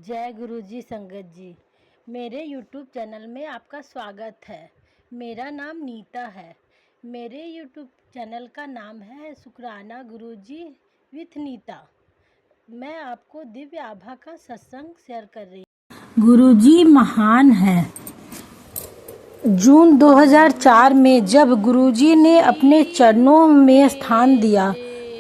जय गुरु जी संगत जी, मेरे YouTube चैनल में आपका स्वागत है। मेरा नाम नीता है। मेरे YouTube चैनल का नाम है शुक्राना गुरुजी विथ नीता। मैं आपको दिव्य आभा का सत्संग शेयर कर रही हूँ। गुरुजी महान है। जून 2004 में जब गुरुजी ने अपने चरणों में स्थान दिया,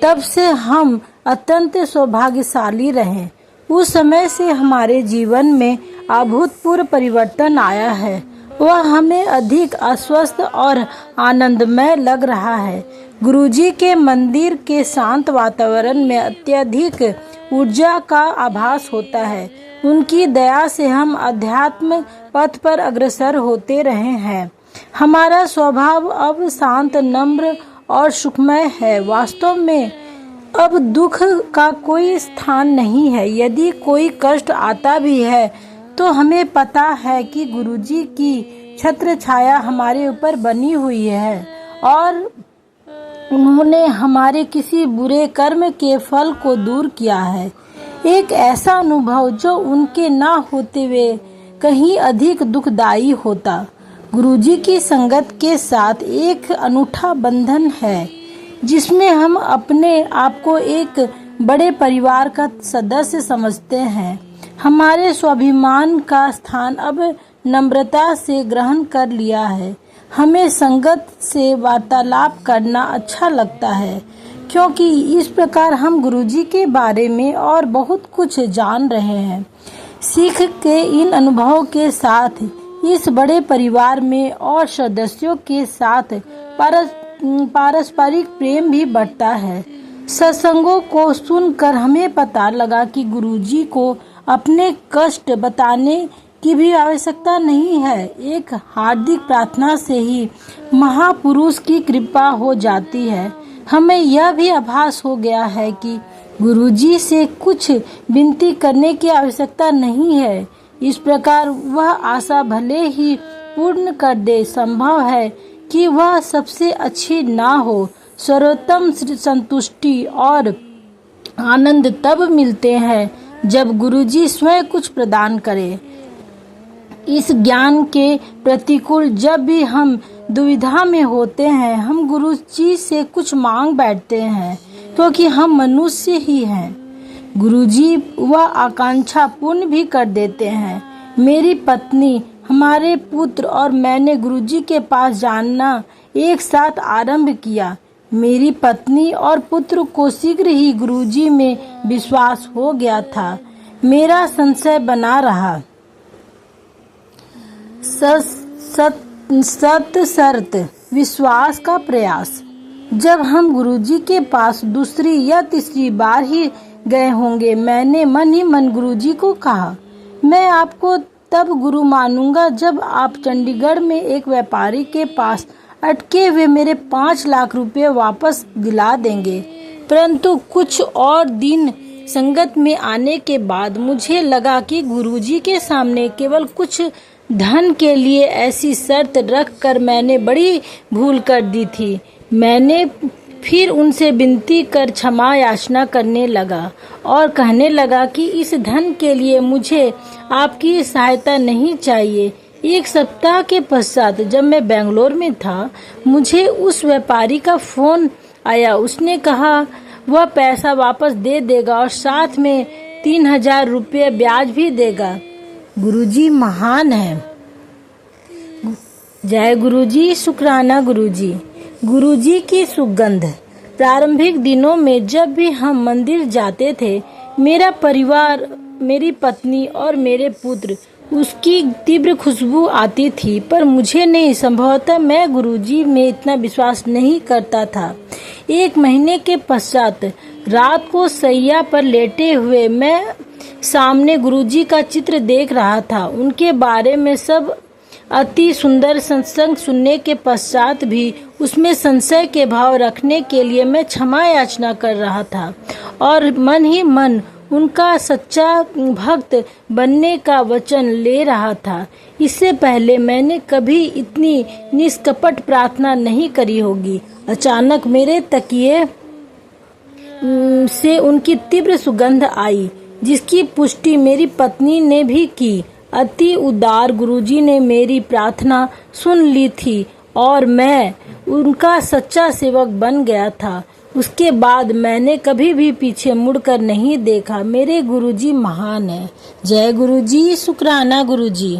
तब से हम अत्यंत सौभाग्यशाली रहे। उस समय से हमारे जीवन में अभूतपूर्व परिवर्तन आया है। वह हमें अधिक आश्वस्त और आनंदमय लग रहा है। गुरुजी के मंदिर के शांत वातावरण में अत्यधिक ऊर्जा का आभास होता है। उनकी दया से हम अध्यात्म पथ पर अग्रसर होते रहे हैं। हमारा स्वभाव अब शांत, नम्र और सुखमय है। वास्तव में अब दुख का कोई स्थान नहीं है। यदि कोई कष्ट आता भी है तो हमें पता है कि गुरुजी की छत्र छाया हमारे ऊपर बनी हुई है और उन्होंने हमारे किसी बुरे कर्म के फल को दूर किया है। एक ऐसा अनुभव जो उनके ना होते हुए कहीं अधिक दुखदायी होता। गुरुजी की संगत के साथ एक अनूठा बंधन है जिसमें हम अपने आप को एक बड़े परिवार का सदस्य समझते हैं। हमारे स्वाभिमान का स्थान अब नम्रता से ग्रहण कर लिया है। हमें संगत से वार्तालाप करना अच्छा लगता है क्योंकि इस प्रकार हम गुरुजी के बारे में और बहुत कुछ जान रहे हैं। सीख के इन अनुभवों के साथ इस बड़े परिवार में और सदस्यों के साथ पारस्परिक प्रेम भी बढ़ता है। सत्संगों को सुनकर हमें पता लगा कि गुरुजी को अपने कष्ट बताने की भी आवश्यकता नहीं है। एक हार्दिक प्रार्थना से ही महापुरुष की कृपा हो जाती है। हमें यह भी आभास हो गया है कि गुरुजी से कुछ विनती करने की आवश्यकता नहीं है। इस प्रकार वह आशा भले ही पूर्ण कर दे। संभव है कि वह सबसे अच्छी ना हो। सर्वोत्तम संतुष्टि और आनंद तब मिलते हैं जब गुरुजी स्वयं कुछ प्रदान करे। इस ज्ञान के प्रतिकूल जब भी हम दुविधा में होते हैं, हम गुरुजी से कुछ मांग बैठते हैं क्योंकि हम मनुष्य ही हैं। गुरुजी वह आकांक्षा पूर्ण भी कर देते हैं। मेरी पत्नी, हमारे पुत्र और मैंने गुरुजी के पास जानना एक साथ आरंभ किया। मेरी पत्नी और पुत्र को शीघ्र ही गुरुजी में विश्वास हो गया था। मेरा संशय बना रहा। सत विश्वास का प्रयास। जब हम गुरुजी के पास दूसरी या तीसरी बार ही गए होंगे, मैंने मन ही मन गुरुजी को कहा, मैं आपको तब गुरु मानूंगा जब आप चंडीगढ़ में एक व्यापारी के पास अटके हुए मेरे 5 लाख रुपए वापस दिला देंगे। परंतु कुछ और दिन संगत में आने के बाद मुझे लगा कि गुरुजी के सामने केवल कुछ धन के लिए ऐसी शर्त रख कर मैंने बड़ी भूल कर दी थी। मैंने फिर उनसे विनती कर क्षमा याचना करने लगा और कहने लगा कि इस धन के लिए मुझे आपकी सहायता नहीं चाहिए। एक सप्ताह के पश्चात जब मैं बेंगलोर में था, मुझे उस व्यापारी का फोन आया। उसने कहा वह पैसा वापस दे देगा और साथ में 3000 रुपये ब्याज भी देगा। गुरुजी महान है। जय गुरुजी, शुक्राना गुरुजी। गुरुजी की सुगंध। प्रारंभिक दिनों में जब भी हम मंदिर जाते थे, मेरा परिवार, मेरी पत्नी और मेरे पुत्र, उसकी तीव्र खुशबू आती थी। पर मुझे नहीं, संभवतः मैं गुरुजी में इतना विश्वास नहीं करता था। 1 महीने के पश्चात रात को सैया पर लेटे हुए मैं सामने गुरुजी का चित्र देख रहा था। उनके बारे में सब अति सुंदर सत्संग सुनने के पश्चात भी उसमें संशय के भाव रखने के लिए मैं क्षमा याचना कर रहा था और मन ही मन उनका सच्चा भक्त बनने का वचन ले रहा था। इससे पहले मैंने कभी इतनी निष्कपट प्रार्थना नहीं करी होगी। अचानक मेरे तकिए से उनकी तीव्र सुगंध आई। जिसकी पुष्टि मेरी पत्नी ने भी की। अति उदार गुरुजी ने मेरी प्रार्थना सुन ली थी और मैं उनका सच्चा सेवक बन गया था। उसके बाद मैंने कभी भी पीछे मुड़कर नहीं देखा। मेरे गुरुजी महान है। जय गुरुजी, शुक्राना गुरुजी।